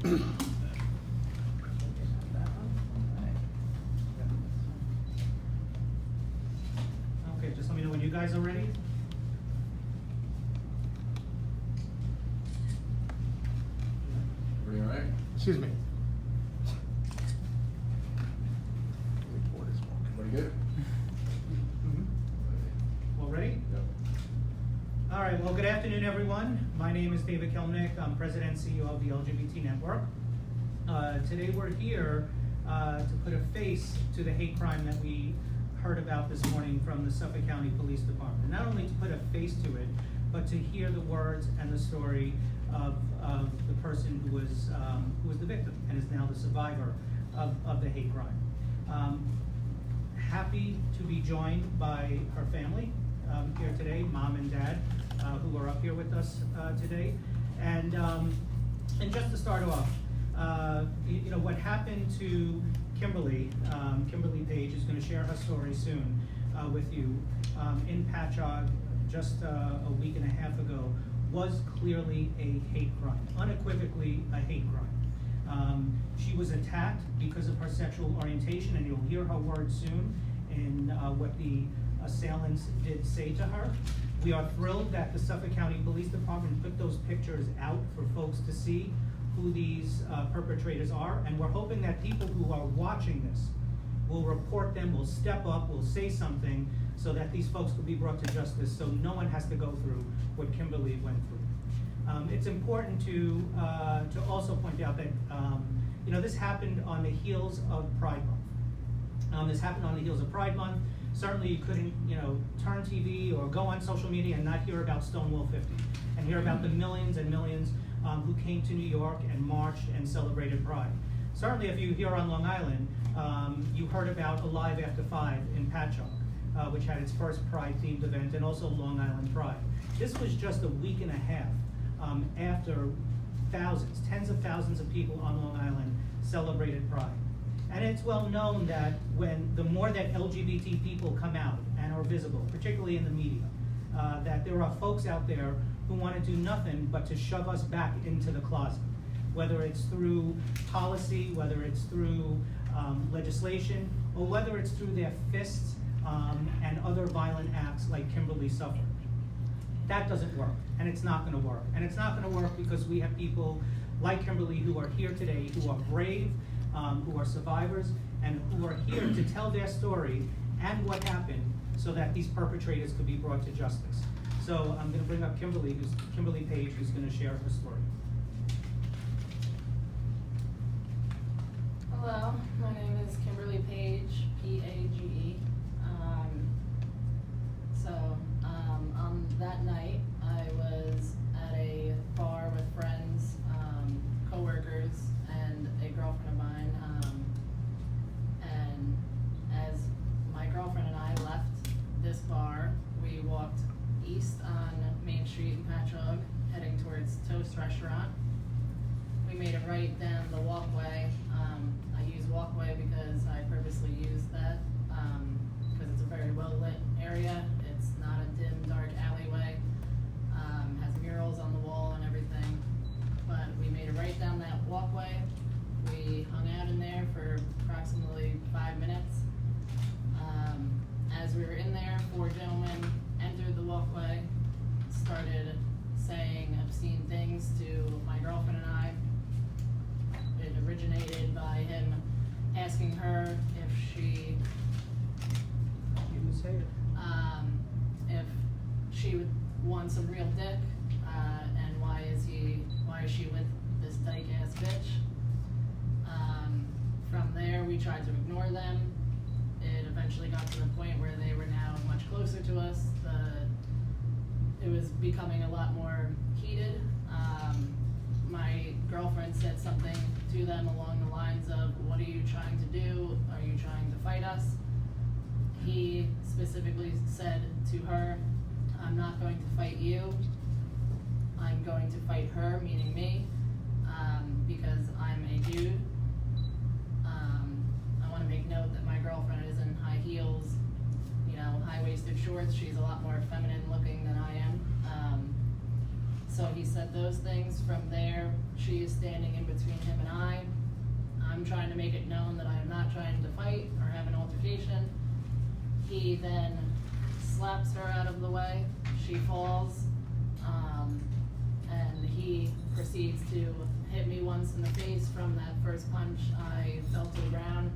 Okay, just let me know when you guys are ready. Everybody all right? Excuse me. Everybody good? All ready? Yep. All right, well, good afternoon, everyone. My name is David Kilmnick. I'm President and CEO of the LGBT Network. Today we're here to put a face to the hate crime that we heard about this morning from the Suffolk County Police Department. Not only to put a face to it, but to hear the words and the story of the person who was the victim and is now the survivor of the hate crime. Happy to be joined by her family here today, mom and dad, who are up here with us today. And just to start off, you know, what happened to Kimberly Page is going to share her story soon with you. In Patchogue, just a week and a half ago, was clearly a hate crime, unequivocally a hate crime. She was attacked because of her sexual orientation, and you'll hear her words soon in what the assailants did say to her. We are thrilled that the Suffolk County Police Department put those pictures out for folks to see who these perpetrators are, and we're hoping that people who are watching this will report them, will step up, will say something, so that these folks will be brought to justice, so no one has to go through what Kimberly went through. It's important to also point out that you know, this happened on the heels of Pride Month. This happened on the heels of Pride Month. Certainly you couldn't, you know, turn TV or go on social media and not hear about Stonewall 50 and hear about the millions and millions who came to New York and marched and celebrated Pride. Certainly if you're here on Long Island, you heard about Alive After 5 in Patchogue, which had its first Pride-themed event, and also Long Island Pride. This was just a week and a half after thousands, tens of thousands of people on Long Island celebrated Pride. And it's well known that the more that LGBT people come out and are visible, particularly in the media, that there are folks out there who want to do nothing but to shove us back into the closet, whether it's through policy, whether it's through legislation, or whether it's through their fists and other violent acts like Kimberly suffered. That doesn't work, and it's not going to work. And it's not going to work because we have people like Kimberly who are here today, who are brave, who are survivors, and who are here to tell their story and what happened so that these perpetrators could be brought to justice. So I'm going to bring up Kimberly Page, who's going to share her story. Hello, my name is Kimberly Page, P-A-G-E. On that night, I was at a bar with friends, co-workers, and a girlfriend of mine. And as my girlfriend and I left this bar, we walked east on Main Street in Patchogue, heading towards Toast Restaurant. We made a right down the walkway. I use walkway because I purposely use that because it's a very well lit area. It's not a dim, dark alleyway. Has murals on the wall and everything. But we made a right down that walkway. We hung out in there for approximately 5 minutes. As we were in there, 4 gentlemen entered the walkway, started saying obscene things to my girlfriend and I. It originated by him asking her if she if she would want some real dick, and why is she with this dyke ass bitch. From there we tried to ignore them. It eventually got to the point where they were now much closer to us. It was becoming a lot more heated. My girlfriend said something to them along the lines of, "What are you trying to do? Are you trying to fight us?" He specifically said to her, "I'm not going to fight you. I'm going to fight her," meaning me, because I'm a dude. I want to make note that my girlfriend is in high heels, you know, high-waisted shorts. She's a lot more feminine looking than I am. So he said those things. From there, she is standing in between him and I. I'm trying to make it known that I am not trying to fight or have an altercation. He then slaps her out of the way. She falls, and he proceeds to hit me once in the face. From that first punch, I fell to the ground,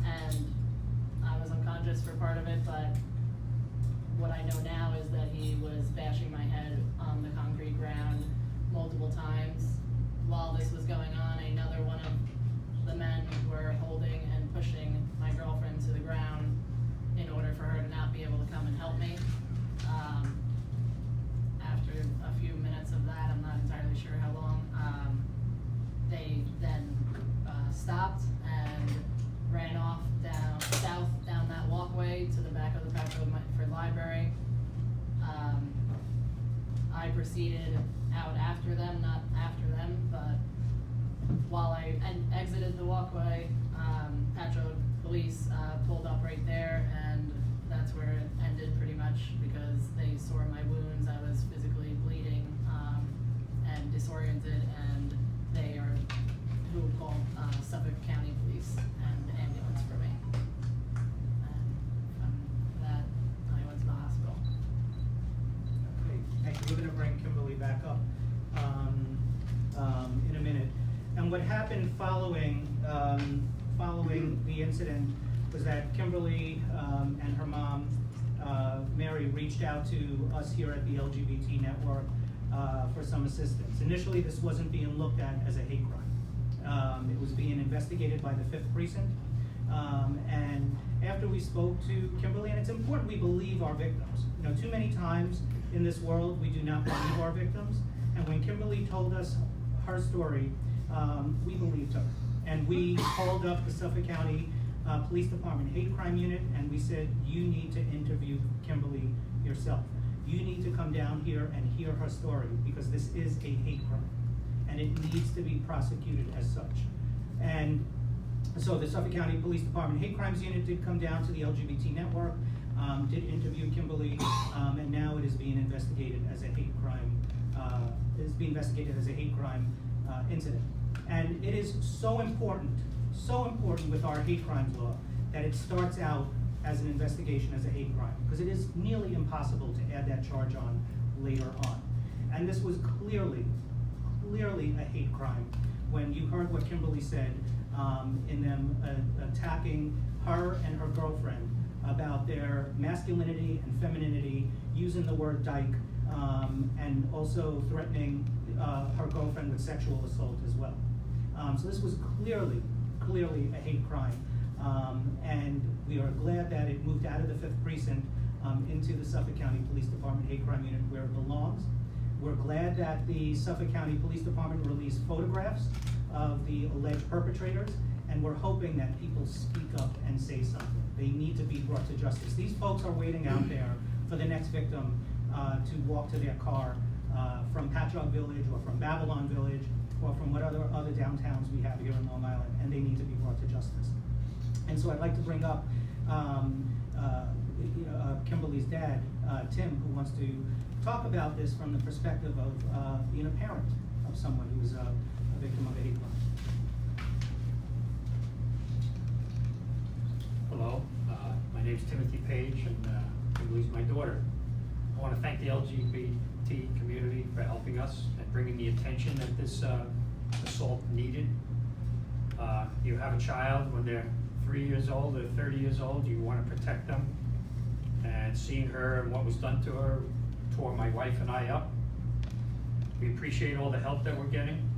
and I was unconscious for part of it, but what I know now is that he was bashing my head on the concrete ground multiple times. While this was going on, another one of the men were holding and pushing my girlfriend to the ground in order for her to not be able to come and help me. After a few minutes of that, I'm not entirely sure how long, they then stopped and ran off south down that walkway to the back of the Patchwood Library. I proceeded out after them, not after them, but while I exited the walkway, Patchwood police pulled up right there, and that's where it ended pretty much, because they saw my wounds. I was physically bleeding and disoriented, and they are who called Suffolk County police and ambulance for me. And from that, I went to the hospital. Okay, thank you. We're gonna bring Kimberly back up in a minute. And what happened following the incident was that Kimberly and her mom, Mary, reached out to us here at the LGBT network for some assistance. Initially, this wasn't being looked at as a hate crime. It was being investigated by the 5th Precinct. And after we spoke to Kimberly, and it's important we believe our victims. You know, too many times in this world, we do not believe our victims. And when Kimberly told us her story, we believed her. And we called up the Suffolk County Police Department Hate Crime Unit, and we said, you need to interview Kimberly yourself. You need to come down here and hear her story, because this is a hate crime, and it needs to be prosecuted as such. And so the Suffolk County Police Department Hate Crimes Unit did come down to the LGBT network, did interview Kimberly, and now it is being investigated as a hate crime. Incident. And it is so important with our hate crimes law that it starts out as an investigation as a hate crime, because it is nearly impossible to add that charge on later on. And this was clearly a hate crime when you heard what Kimberly said in them attacking her and her girlfriend about their masculinity and femininity, using the word dyke, and also threatening her girlfriend with sexual assault as well. So this was clearly a hate crime. And we are glad that it moved out of the 5th Precinct into the Suffolk County Police Department Hate Crime Unit where it belongs. We're glad that the Suffolk County Police Department released photographs of the alleged perpetrators, and we're hoping that people speak up and say something. They need to be brought to justice. These folks are waiting out there for the next victim to walk to their car from Patchogue Village or from Babylon Village or from what other downtowns we have here in Long Island, and they need to be brought to justice. And so I'd like to bring up Kimberly's dad, Tim, who wants to talk about this from the perspective of being a parent of someone who is a victim of a hate crime. Hello, my name's Timothy Page, and Kimberly's my daughter. I want to thank the LGBT community for helping us and bringing the attention that this assault needed. You have a child when they're 3 years old or 30 years old, you want to protect them. And seeing her and what was done to her tore my wife and I up. We appreciate all the help that we're getting.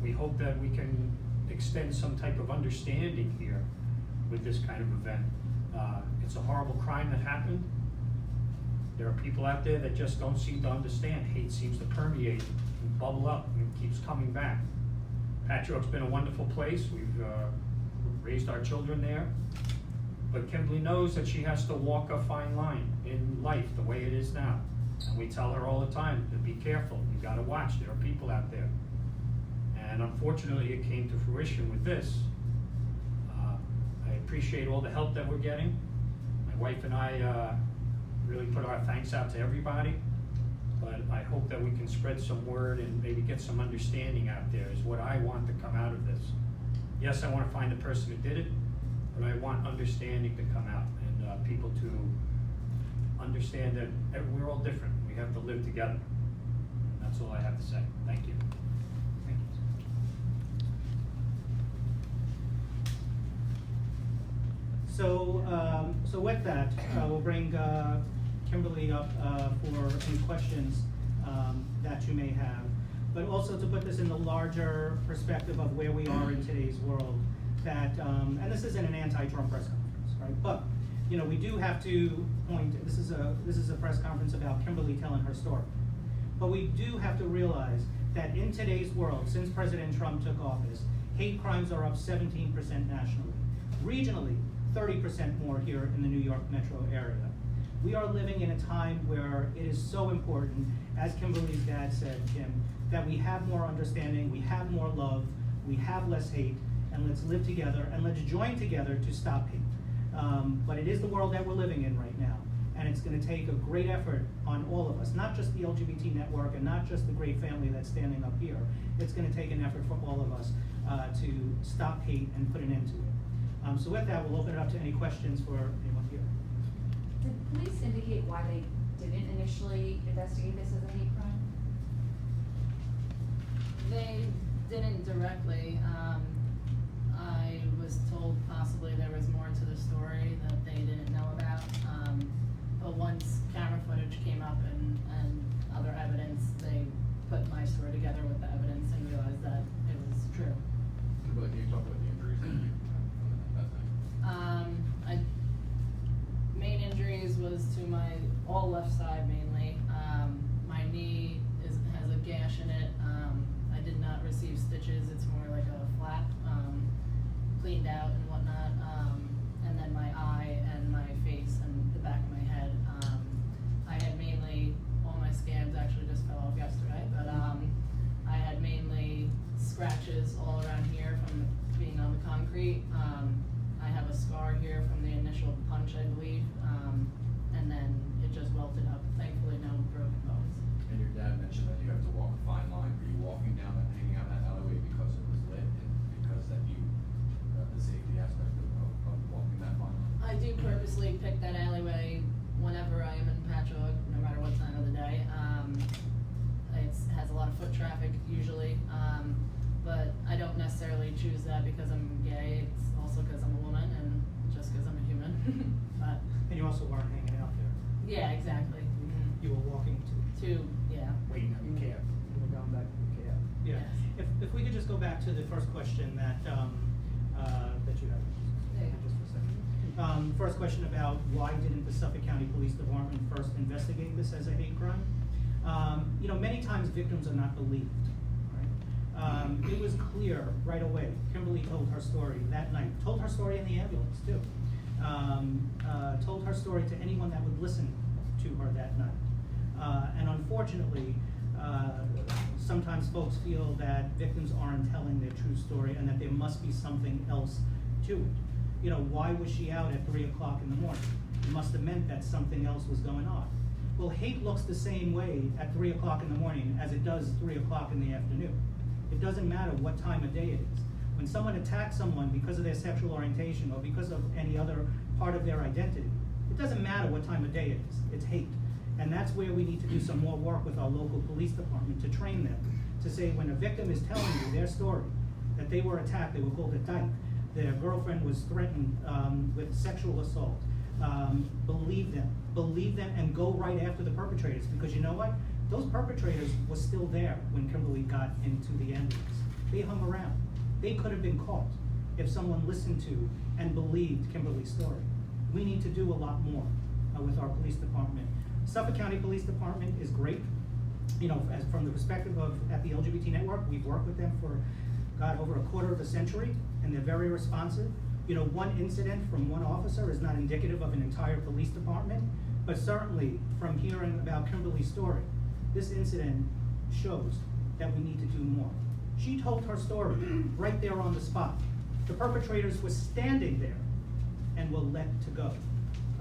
We hope that we can extend some type of understanding here with this kind of event. It's a horrible crime that happened. There are people out there that just don't seem to understand. Hate seems to permeate and bubble up and it keeps coming back. Patchogue's been a wonderful place. We've raised our children there. But Kimberly knows that she has to walk a fine line in life the way it is now. And we tell her all the time to be careful. You gotta watch, there are people out there. And unfortunately it came to fruition with this. I appreciate all the help that we're getting. My wife and I really put our thanks out to everybody. But hope that we can spread some word and maybe get some understanding out there is what I want to come out of this. Yes, I want to find the person who did it, but I want understanding to come out and people to understand that we're all different. We have to live together. That's all I have to say. Thank you. Thank you. So with that, we'll bring Kimberly up for any questions that you may have. But also to put this in the larger perspective of where we are in today's world, that, and this isn't an anti-Trump press conference, right? But, you know, we do have to point, this is a press conference about Kimberly telling her story. But we do have to realize that in today's world, since President Trump took office, hate crimes are up 17% nationally. Regionally, 30% more here in the New York metro area. We are living in a time where it is so important, as Kimberly's dad said, Kim, that we have more understanding, we have more love, we have less hate, and let's live together and let's join together to stop hate. But it is the world that we're living in right now, and it's going to take a great effort on all of us, not just the LGBT network and not just the great family that's standing up here. It's going to take an effort for all of us to stop hate and put an end to it. So with that, we'll open it up to any questions for anyone here. Did police indicate why they didn't initially investigate this as a hate crime? They didn't directly. I was told possibly there was more to the story that they didn't know about. But once camera footage came up and other evidence, they put my story together with the evidence and realized that it was true. Kimberly, can you talk about the injuries that you had from that thing? Main injuries was to my all left side mainly. My knee has a gash in it. I did not receive stitches. It's more like a flap, cleaned out and whatnot. And then my eye and my face and the back of my head. I had mainly, all my scabs actually just fell off yesterday, but I had mainly scratches all around here from being on the concrete. I have a scar here from the initial punch, I believe, and then it just welted up. Thankfully, no broken bones. And your dad mentioned that you have to walk a fine line. Were you walking down and hanging out that alleyway because it was lit and because that you, the safety aspect of walking that fine line? I do purposely pick that alleyway whenever I am in Patchogue, no matter what time of the day. It has a lot of foot traffic usually, but I don't necessarily choose that because I'm gay. It's also because I'm a woman and just because I'm a human. But And you also weren't hanging out there. yeah, exactly. You were walking to. Yeah. Waiting on the cab. You were going back to the cab. Yeah. Yes. If we could just go back to the first question that that you had. Yeah. Just for a second. First question about why didn't the Suffolk County Police Department first investigate this as a hate crime? You know, many times victims are not believed. Right? It was clear right away. Kimberly told her story that night. Told her story in the ambulance too. Told her story to anyone that would listen to her that night. And unfortunately, sometimes folks feel that victims aren't telling their true story and that there must be something else to it. You know, why was she out at 3 o'clock in the morning? It must have meant that something else was going on. Well, hate looks the same way at 3 o'clock in the morning as it does 3 o'clock in the afternoon. It doesn't matter what time of day it is. When someone attacks someone because of their sexual orientation or because of any other part of their identity, it doesn't matter what time of day it is. It's hate. And that's where we need to do some more work with our local police department to train them, to say when a victim is telling you their story, that they were attacked, they were called a dyke, their girlfriend was threatened with sexual assault, believe them and go right after the perpetrators, because you know what? Those perpetrators were still there when Kimberly got into the ambulance. They hung around. They could have been caught if someone listened to and believed Kimberly's story. We need to do a lot more with our police department. Suffolk County Police Department is great. You know, as from the perspective of at the LGBT network, we've worked with them for, God, over a quarter of a century, and they're very responsive. You know, one incident from one officer is not indicative of an entire police department, but certainly from hearing about Kimberly's story, this incident shows that we need to do more. She told her story right there on the spot. The perpetrators were standing there and were let to go.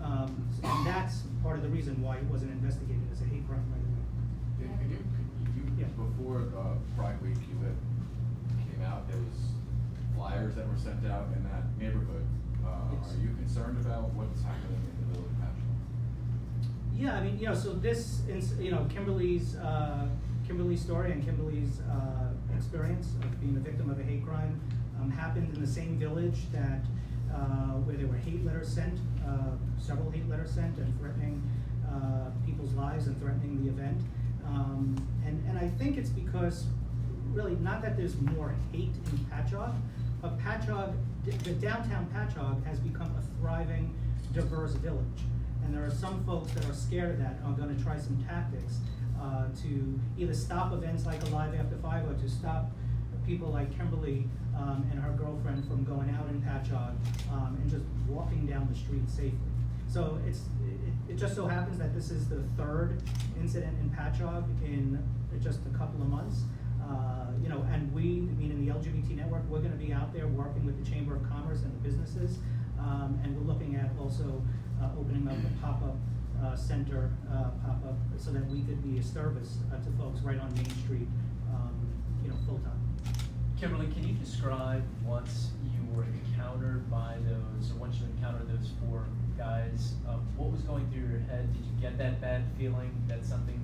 And that's part of the reason why it wasn't investigated as a hate crime right away. Can you Pride Week, you had, came out, there was flyers that were sent out in that neighborhood. Yes. Are you concerned about what's happening in the village of Patchogue? Yeah, I mean, so this, Kimberly's story and Kimberly's experience of being a victim of a hate crime happened in the same village that, where there were hate letters sent, several hate letters sent and threatening people's lives and threatening the event. And I think it's because, really, not that there's more hate in Patchogue, but Patchogue, the downtown Patchogue has become a thriving, diverse village. And there are some folks that are scared of that, are gonna try some tactics to either stop events like Alive After 5 or to stop people like Kimberly and her girlfriend from going out in Patchogue and just walking down the street safely. So it just so happens that this is the third incident in Patchogue in just a couple of months. And we, meaning the LGBT network, we're gonna be out there working with the Chamber of Commerce and the businesses. And we're looking at also opening up a pop-up center, pop-up, so that we could be a service to folks right on Main Street, full-time. Kimberly, can you describe once you were encountered by those, or once you encountered those four guys, what was going through your head? Did you get that bad feeling that something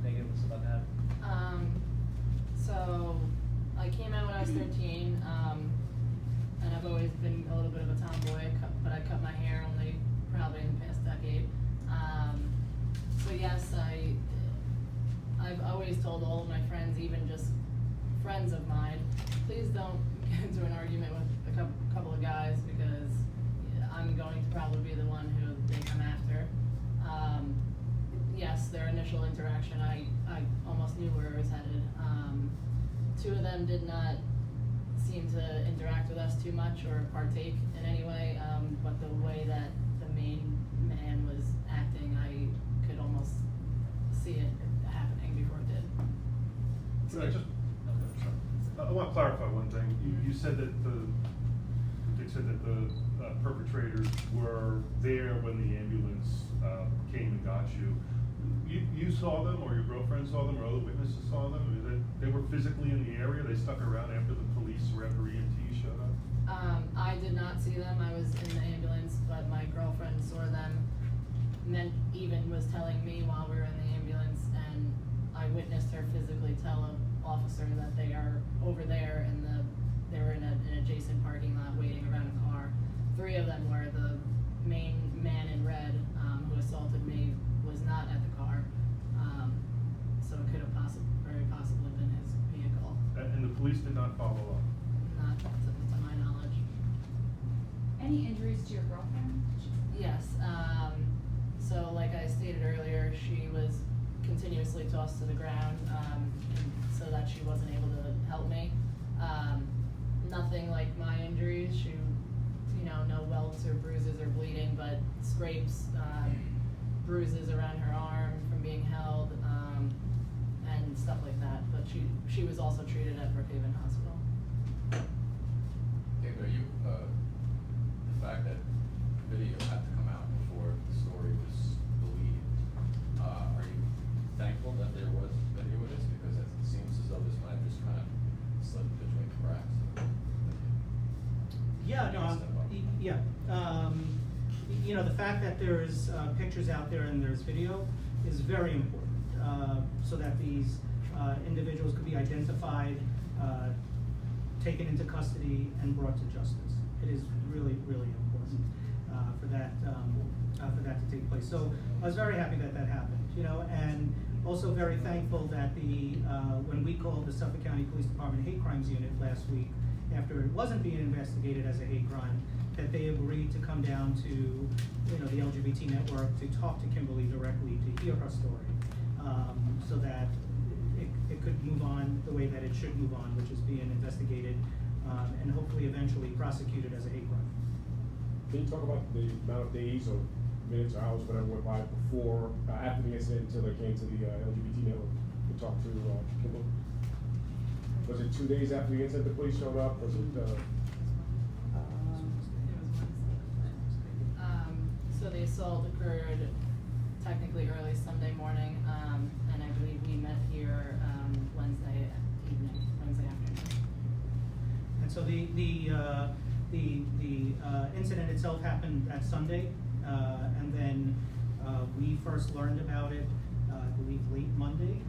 negative was about to happen? So I came out when I was 13, and I've always been a little bit of a tomboy, but I cut my hair only probably in the past decade. So yes, I've always told all of my friends, even just friends of mine, please don't get into an argument with a couple of guys, because I'm going to probably be the one who they come after. Yes, their initial interaction, I almost knew where it was headed. Two of them did not seem to interact with us too much or partake in any way, but the way that the main man was acting, I could almost see it happening before it did. I want to clarify one thing. You said that the perpetrators were there when the ambulance came and got you. You saw them, or your girlfriend saw them, or other witnesses saw them? I mean, they were physically in the area? They stuck around after the police or after EMT showed up? I did not see them. I was in the ambulance, but my girlfriend saw them. Even was telling me while we were in the ambulance, and I witnessed her physically tell an officer that they are over there, and they were in an adjacent parking lot waiting around a car. Three of them were. The main man in red who assaulted me was not at the car, so it could have very possibly been his vehicle. And the police did not follow up? Not to my knowledge. Any injuries to your girlfriend? Yes, so like I stated earlier, she was continuously tossed to the ground, so that she wasn't able to help me. Nothing like my injuries, she, no welts or bruises or bleeding, but scrapes, bruises around her arm from being held, and stuff like that, but she was also treated at Brookhaven Hospital. David, are you, the fact that video had to come out before the story was believed, are you thankful that there was video of this? Because it seems as though this might have just kind of slipped between the cracks. Yeah, no, yeah. The fact that there's pictures out there and there's video is very important, so that these individuals could be identified, taken into custody, and brought to justice. It is really, really important for that to take place. So I was very happy that happened, and also very thankful that when we called the Suffolk County Police Department Hate Crimes Unit last week, after it wasn't being investigated as a hate crime, that they agreed to come down to, the LGBT network to talk to Kimberly directly, to hear her story, so that it could move on the way that it should move on, which is being investigated, and hopefully eventually prosecuted as a hate crime. Can you talk about the amount of days or minutes or hours, whatever went by before, after the incident, until they came to the LGBT network to talk to Kimberly? Was it 2 days after the incident the police showed up? Was it? So the assault occurred technically early Sunday morning, and I believe we met here Wednesday So the incident itself happened that Sunday, and then we first learned about it, I believe late Monday,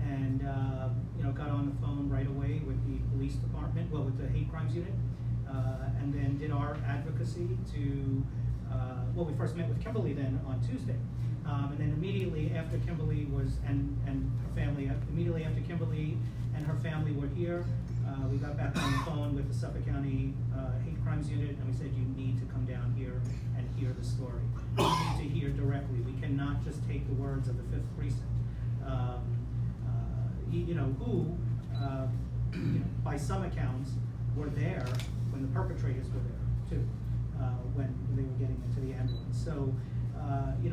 and got on the phone right away with the police department, well, with the hate crimes unit, and then did our advocacy to, we first met with Kimberly then on Tuesday. And then immediately after Kimberly and her family, immediately after Kimberly and her family were here, we got back on the phone with the Suffolk County Hate Crimes Unit, and we said, you need to come down here and hear the story. We need to hear directly. We cannot just take the words of the 5th Precinct. By some accounts, were there when the perpetrators were there, too, when they were getting into the ambulance. So,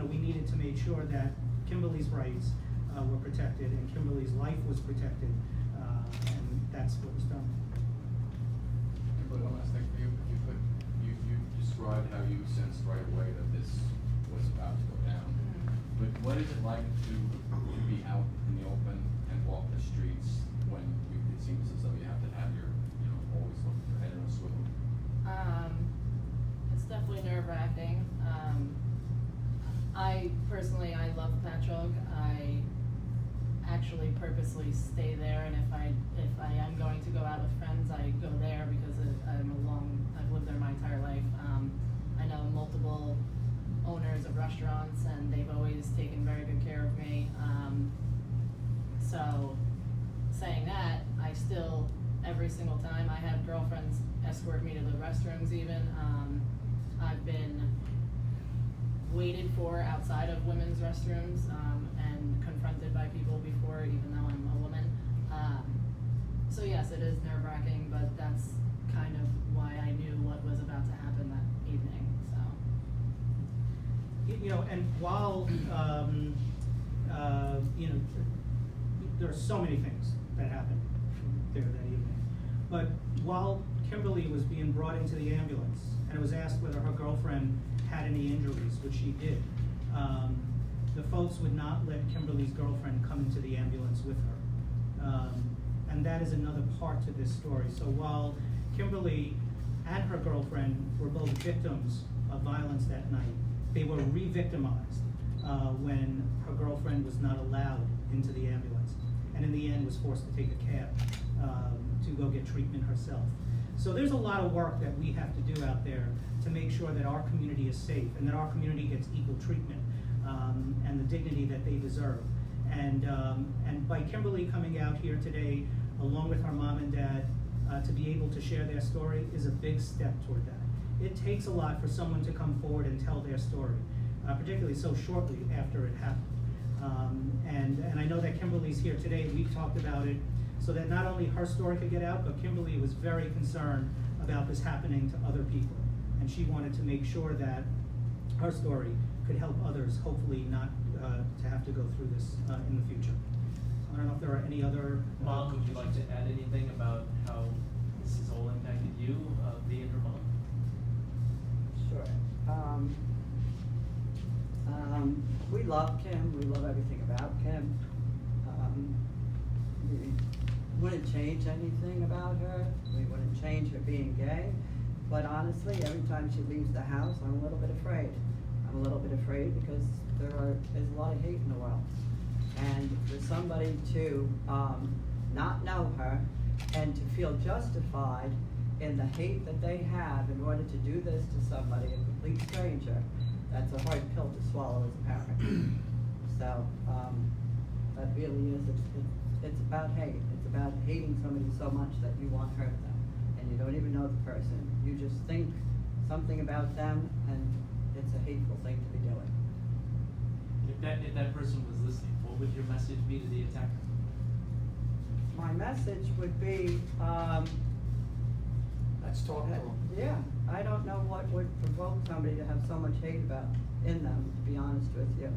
we needed to make sure that Kimberly's rights were protected and Kimberly's life was protected, and that's what was done. Kimberly, one last thing for you, if you could, you described how you sensed right away that this was about to go down. But what is it like to be out in the open and walk the streets when it seems as though you have to have your, always look your head in a swivel? It's definitely nerve-wracking. I love Patchogue. I actually purposely stay there, and if I am going to go out with friends, I go there because I've lived there my entire life. I know multiple owners of restaurants, and they've always taken very good care of me. So, saying that, I still, every single time, I have girlfriends escort me to the restrooms even. I've been waited for outside of women's restrooms, and confronted by people before, even though I'm a woman. So yes, it is nerve-wracking, but that's kind of why I knew what was about to happen that evening, so. And while, there are so many things that happened there that evening. But while Kimberly was being brought into the ambulance, and it was asked whether her girlfriend had any injuries, which she did, the folks would not let Kimberly's girlfriend come into the ambulance with her. And that is another part to this story. So while Kimberly and her girlfriend were both victims of violence that night, they were re-victimized when her girlfriend was not allowed into the ambulance, and in the end was forced to take a cab to go get treatment herself. So there's a lot of work that we have to do out there to make sure that our community is safe and that our community gets equal treatment and the dignity that they deserve. And by Kimberly coming out here today, along with her mom and dad, to be able to share their story is a big step toward that. It takes a lot for someone to come forward and tell their story, particularly so shortly after it happened. And I know that Kimberly's here today. We've talked about it so that not only her story could get out, but Kimberly was very concerned about this happening to other people. And she wanted to make sure that her story could help others, hopefully not to have to go through this in the future. I don't know if there are any other. Mom, would you like to add anything about how this has all impacted you, being her mom? Sure. We love Kim. We love everything about Kim. We wouldn't change anything about her. We wouldn't change her being gay. But honestly, every time she leaves the house, I'm a little bit afraid. I'm a little bit afraid because there's a lot of hate in the world. And for somebody to not know her and to feel justified in the hate that they have in order to do this to somebody, a complete stranger, that's a hard pill to swallow as a parent. So that really is, it's about hate. It's about hating somebody so much that you want to hurt them. And you don't even know the person. You just think something about them, and it's a hateful thing to be doing. If that person was listening, what would your message be to the attacker? My message would be, Let's talk to them. yeah, I don't know what would provoke somebody to have so much hate in them, to be honest with you.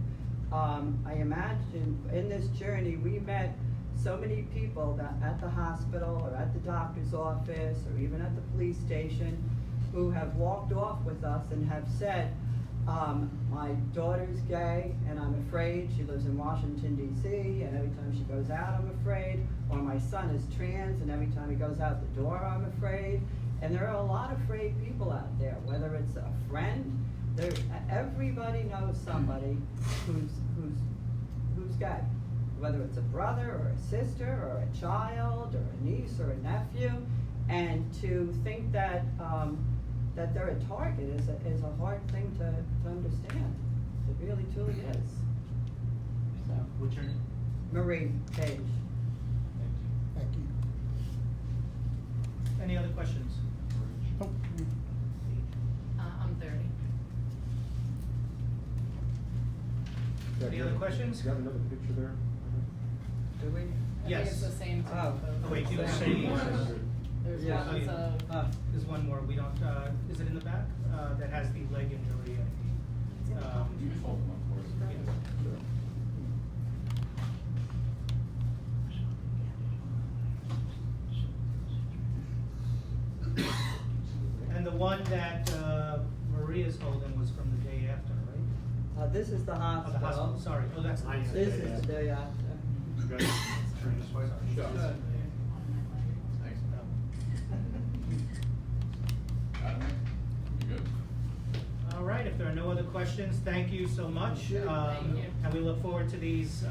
I imagine in this journey we met so many people that at the hospital or at the doctor's office or even at the police station who have walked off with us and have said, My daughter's gay, and I'm afraid. She lives in Washington DC, and every time she goes out, I'm afraid. Or my son is trans, and every time he goes out the door, I'm afraid. And there are a lot of afraid people out there, whether it's a friend, everybody knows somebody who's gay. Whether it's a brother or a sister or a child or a niece or a nephew. And to think that, that they're a target is a hard thing to understand. It really truly is. So, What's your name? Marie Page. Thank you. Thank you. Any other questions? I'm 30. Any other questions? Do you have another picture there? Do we? I think Yes. it's the same two Oh. photos. Oh, wait, do you There's see- one- There's Yeah. one that's a, There's one more, we don't, is it in the back? That has the leg injury and the, You just hold them up for us. yeah. And the one that, Maria's holding was from the day after, right? This is the Oh, hospital. the hospital, sorry, oh, that's. This is the day after. You guys turn this way. Sure. Thanks. Got it? You good? All right, if there are no other questions, thank you so much. Thank you. And we look forward to these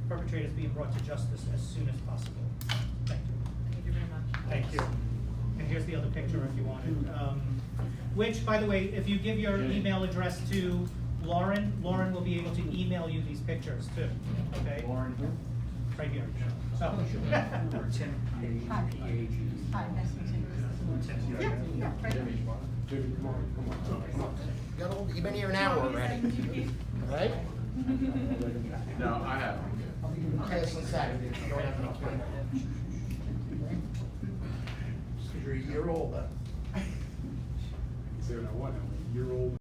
perpetrators being brought to justice as soon as possible. Thank you. thank you very much. Thank you. And here's the other picture if you want it. Which, by the way, if you give your email address to Lauren, Lauren will be able to email you these pictures too, okay? Lauren, Right here. Oh. or Tim, Hi. P-H. Hi, nice to meet you. Yeah, yeah, right. Jimmy, come on. Got all, you've been here an hour already, right? No, I have, I'm good. Okay, so Saturday, you don't have any kids. Just 'cause you're a year older. Say what I want, I'm a year old.